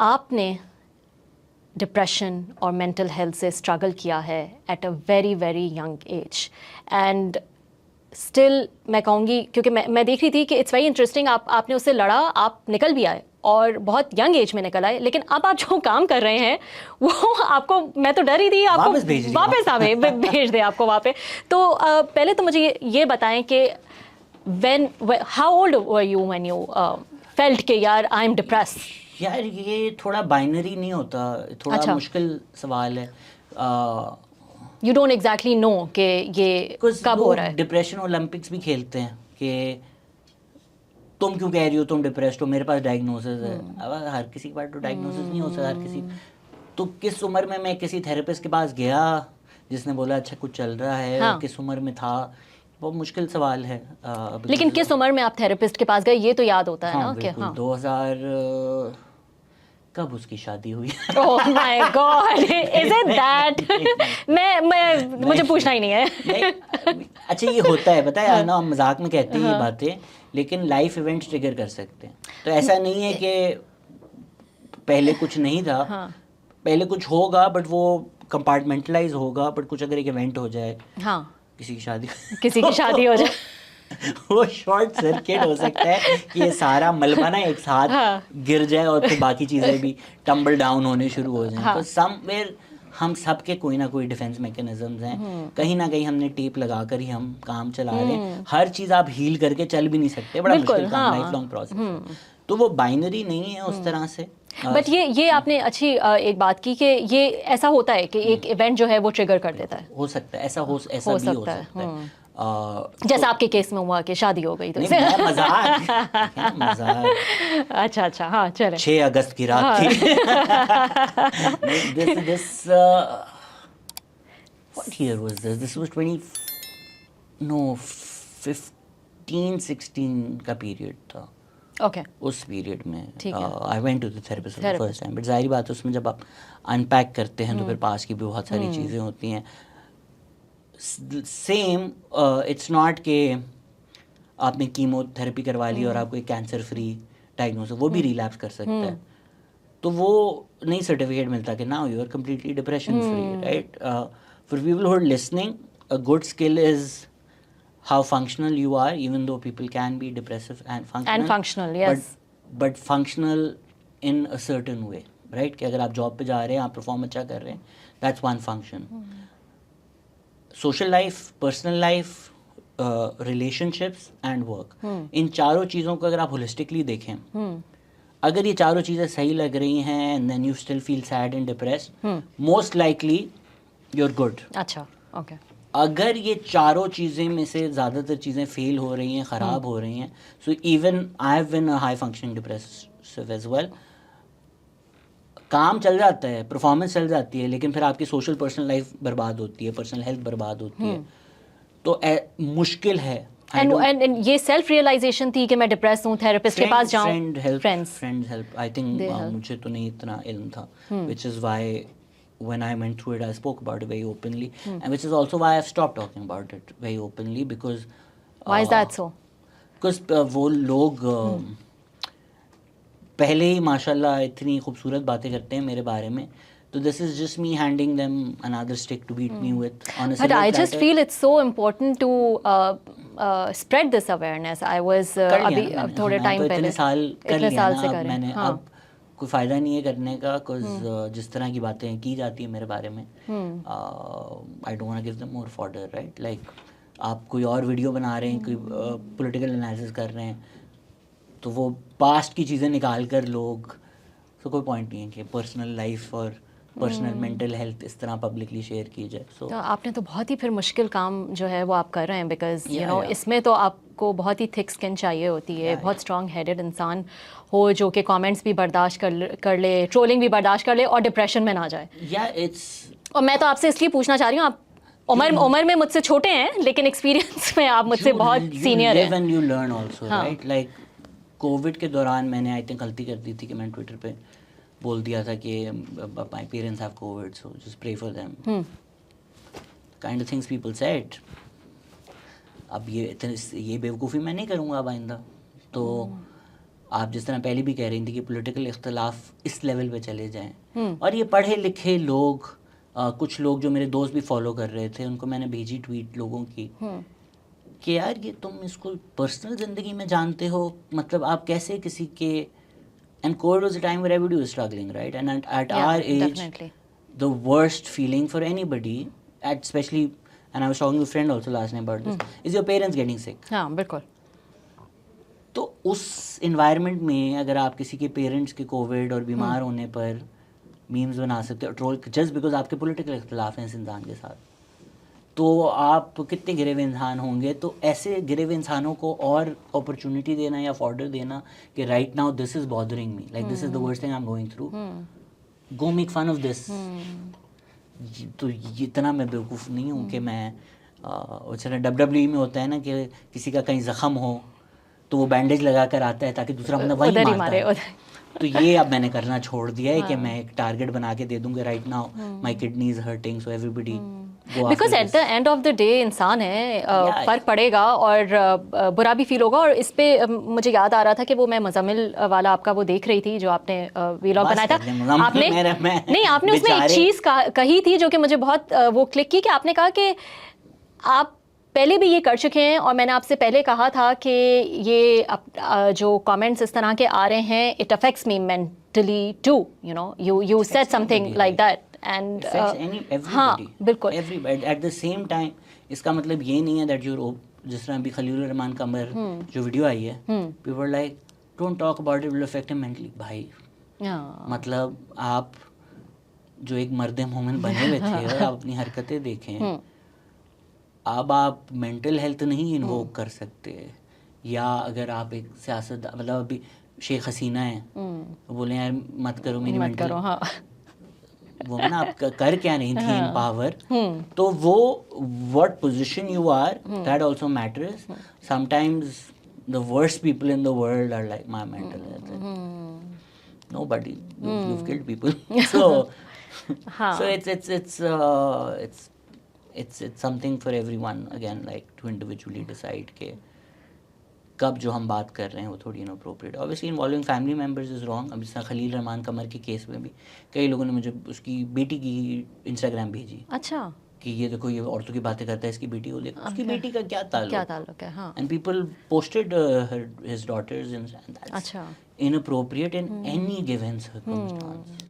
آپ نے ڈپریشن اور مینٹل ہیلتھ سے اسٹرگل کیا ہے at a very very young age, and still میں کہوں گی، کیونکہ میں دیکھ رہی تھی کہ اٹس ویری انٹرسٹنگ، آپ نے اس سے لڑا، آپ نکل بھی آئے اور بہت ینگ ایج میں نکل آئے، لیکن اب آپ جو کام کر رہے ہیں وہ آپ کو، میں تو ڈر رہی تھی آپ کو واپس بھیج دیں آپ کو وہاں پہ. تو پہلے تو مجھے یہ بتائیں کہ how old were you when you felt کہ یار آئی ایم ڈپریس؟ یار یہ تھوڑا بائنری نہیں ہوتا، تھوڑا مشکل سوال ہے. یو ڈونٹ ایگزیکٹلی نو کہ یہ کب ہو رہا ہے. ڈپریشن اولمپکس بھی کھیلتے ہیں کہ تم کیوں کہہ رہی ہو تم ڈپریسڈ ہو، میرے پاس ڈائگنوسز ہے. اب ہر کسی کے پاس تو ڈائگنوسز نہیں ہو سکتا ہر کسی. تو کس عمر میں کسی تھراپسٹ کے پاس گیا جس نے بولا اچھا کچھ چل رہا ہے، اور کس عمر میں تھا، بہت مشکل سوال ہے. لیکن کس عمر میں آپ تھراپسٹ کے پاس گئے یہ تو یاد ہوتا ہے نا کہ بالکل 2000 کب اس کی شادی ہوئی؟ اوہ مائی گاڈ، از اٹ دیٹ؟ میں مجھے پوچھنا ہی نہیں ہے. اچھا یہ ہوتا ہے پتہ ہے نا، ہم مذاق میں کہتے ہیں یہ باتیں، لیکن لائف ایونٹس ٹریگر کر سکتے ہیں. تو ایسا نہیں ہے کہ پہلے کچھ نہیں تھا، پہلے کچھ ہوگا بٹ وہ کمپارٹمنٹلائز ہوگا، بٹ کچھ اگر ایک ایونٹ ہو جائے، ہاں کسی کی شادی ہو جائے، وہ شارٹ سرکٹ ہو سکتا ہے کہ یہ سارا ملبہ نا ایک ساتھ گر جائے اور پھر باقی چیزیں بھی ٹمبل ڈاؤن ہونے شروع ہو جائیں. تو سم ویئر ہم سب کے کوئی نہ کوئی ڈیفینس میکینزمز ہیں، کہیں نہ کہیں ہم نے ٹیپ لگا کر ہی ہم کام چلا رہے ہیں. ہر چیز آپ ہیل کر کے چل بھی نہیں سکتے، بڑا مشکل کام، لائف لانگ پروسیس ہے. تو وہ بائنری نہیں ہے اس طرح سے. بٹ یہ آپ نے اچھی ایک بات کی کہ یہ ایسا ہوتا ہے کہ ایک ایونٹ جو ہے وہ ٹریگر کر دیتا ہے. ہو سکتا ہے ایسا بھی ہو سکتا ہے، جیسا آپ کے کیس میں ہوا کہ شادی ہو گئی. تو اچھا اچھا، ہاں چلے. 6 اگست کی رات تھی. What year was this? This was 15-16 کا پیریڈ تھا. اوکے. اس پیریڈ میں I went to the therapist for the first time. But ظاہری بات ہے اس میں جب آپ انپیک کرتے ہیں تو پھر پاس کی بھی بہت ساری چیزیں ہوتی ہیں. سیم اٹس ناٹ کہ آپ نے کیمو تھراپی کروا لی اور آپ کو ایک کینسر فری ڈائگنوس، وہ بھی ریلیپس کر سکتا ہے. تو وہ نہیں سرٹیفکیٹ ملتا کہ نا you are completely depression free, right. For people who are listening, a good skill is how functional you are, even though people can be depressive and functional, yes, but functional in a certain way, right. کہ اگر آپ job پہ جا رہے ہیں، آپ perform اچھا کر رہے ہیں، that's one function. Social life, personal life, relationships and work, ان چاروں چیزوں کو اگر آپ ہولسٹکلی دیکھیں، اگر یہ چاروں چیزیں صحیح لگ رہی ہیں and then you still feel sad and depressed, most likely you are good. اچھا اوکے. اگر یہ چاروں چیزیں میں سے زیادہ تر چیزیں فیل ہو رہی ہیں، خراب ہو رہی ہیں، so even I have been a high functioning depressive as well. کام چل جاتا ہے، پرفارمنس چل جاتی ہے، لیکن پھر آپ کی سوشل پرسنل لائف برباد ہوتی ہے، پرسنل ہیلتھ برباد ہوتی ہے. تو مشکل ہے. اینڈ یہ سیلف ریئلائزیشن تھی کہ میں ڈپریس ہوں، تھراپسٹ کے پاس جاؤں. فرینڈز ہیلپ، آئی تھنک مجھے تو نہیں اتنا علم تھا، which is why when I went through it I spoke about it very openly, and which is also why I've stopped talking about it very openly, because why is that so? Because وہ لوگ پہلے ہی ماشاء اللہ اتنی خوبصورت باتیں کرتے ہیں میرے بارے میں، تو this is just me handing them another stick to beat me with on a silver platter. But I just feel it's so important to spread this awareness. I was ابھی تھوڑے ٹائم پہلے اتنے سال کر لیا نا اب میں نے، ہاں اب کوئی فائدہ نہیں ہے کرنے کا، کز جس طرح کی باتیں کی جاتی ہیں میرے بارے میں، I don't want to give them more fodder, right. Like آپ کوئی اور ویڈیو بنا رہے ہیں، کوئی پولیٹیکل انالیسس کر رہے ہیں، تو وہ پاسٹ کی چیزیں نکال کر لوگ، تو کوئی پوائنٹ نہیں ہے کہ پرسنل لائف اور پرسنل مینٹل ہیلتھ اس طرح پبلکلی شیئر کی جائے. سو آپ نے تو بہت ہی پھر مشکل کام جو ہے وہ آپ کر رہے ہیں، بیکاز یو نو اس میں تو آپ کو بہت ہی تھک اسکن چاہیے ہوتی ہے، بہت اسٹرانگ ہیڈڈ انسان ہو جو کہ کامنٹس بھی برداشت کر لے، ٹرولنگ بھی برداشت کر لے اور ڈپریشن میں نہ جائے. اور میں تو آپ سے اس لیے پوچھنا چاہ رہی ہوں، آپ عمر میں مجھ سے چھوٹے ہیں لیکن ایکسپیرینس میں آپ مجھ سے بہت سینئر ہیں. You live and you learn also, right. Like Covid کے دوران میں نے آئی تھنک غلطی کر دی تھی کہ میں نے ٹویٹر پہ بول دیا تھا کہ my parents have COVID, so just pray for them. Kind of things people said. اب یہ بیوقوفی میں نہیں کروں گا اب آئندہ. تو آپ جس طرح پہلے بھی کہہ رہی تھی کہ پولیٹیکل اختلاف اس لیول پہ چلے جائیں، اور یہ پڑھے لکھے لوگ، کچھ لوگ جو میرے دوست بھی فالو کر رہے تھے، ان کو میں نے بھیجی ٹویٹ لوگوں کی کہ یار یہ تم اس کو پرسنل زندگی میں جانتے ہو، مطلب آپ کیسے کسی کے، and covid was a time where everyone was struggling right, and at our age the worst feeling for anybody, at especially, and I was talking to a friend also last night about this, is your parents getting sick. ہاں بالکل. تو اس environment میں اگر آپ کسی کے parents کے Covid اور بیمار ہونے پر میمز بنا سکتے ہو ٹرول جسٹ بیکاز آپ کے پولیٹیکل اختلاف ہیں اس انسان کے ساتھ، تو آپ کتنے گرے ہوئے انسان ہوں گے. تو ایسے گرے ہوئے انسانوں کو اور اپرچونیٹی دینا یا فارڈر دینا کہ right now this is bothering me, like this is the worst thing I am going through, go make fun of this. تو اتنا میں بیوقوف نہیں ہوں کہ میں چلے WW میں ہوتا ہے نا کہ کسی کا کہیں زخم ہو تو وہ بینڈیج لگا کر آتا ہے تاکہ دوسرا بندہ وہیں مارتا ہے. تو یہ اب میں نے کرنا چھوڑ دیا ہے کہ میں ایک ٹارگیٹ بنا کے دے دوں گا right now my kidney is hurting so everybody. Because at the end of the day انسان ہے, فرق پڑے گا اور برا بھی فیل ہوگا. اور اس پہ مجھے یاد آ رہا تھا کہ وہ میں مزمل والا آپ کا وہ دیکھ رہی تھی جو آپ نے ویلاگ بنایا تھا, آپ نے نہیں آپ نے اس میں ایک چیز کہی تھی جو کہ مجھے بہت وہ کلک کی, کہ آپ نے کہا کہ آپ پہلے بھی یہ کر چکے ہیں اور میں نے آپ سے پہلے کہا تھا کہ یہ جو کامنٹس اس طرح کے آ رہے ہیں it affects me mentally too, you know you said something like that. And ہاں بالکل ایٹ دا سیم ٹائم اس کا مطلب یہ نہیں ہے دیٹ یو, جس طرح ابھی خلیل الرحمان قمر جو ویڈیو آئی ہے people like don't talk about it will affect ہم مینٹلی. بھائی مطلب آپ جو ایک مرد مومن بنے ہوئے تھے اور آپ اپنی حرکتیں دیکھیں, اب آپ مینٹل ہیلتھ نہیں انووک کر سکتے. یا اگر آپ ایک سیاست مطلب ابھی شیخ حسینہ ہیں بولے یار مت کرو میری مینٹل, وہ نا آپ کر کیا نہیں تھی ان پاور, تو وہ what position you are that also matters. Sometimes the worst people in the world are like my mental health. No buddy, you've killed people. So it's something for everyone again, like to individually decide کہ کب جو ہم بات کر رہے ہیں وہ تھوڑی inappropriate. Obviously involving family members is wrong. اب جس طرح خلیل رحمان قمر کے کیس میں بھی کئی لوگوں نے مجھے اس کی بیٹی کی انسٹاگرام بھیجی, اچھا کہ یہ دیکھو یہ عورتوں کی باتیں کرتا ہے, اس کی بیٹی کو دیکھو, اس کی بیٹی کا کیا تعلق ہے. And people posted his daughters and that's inappropriate in any given circumstance.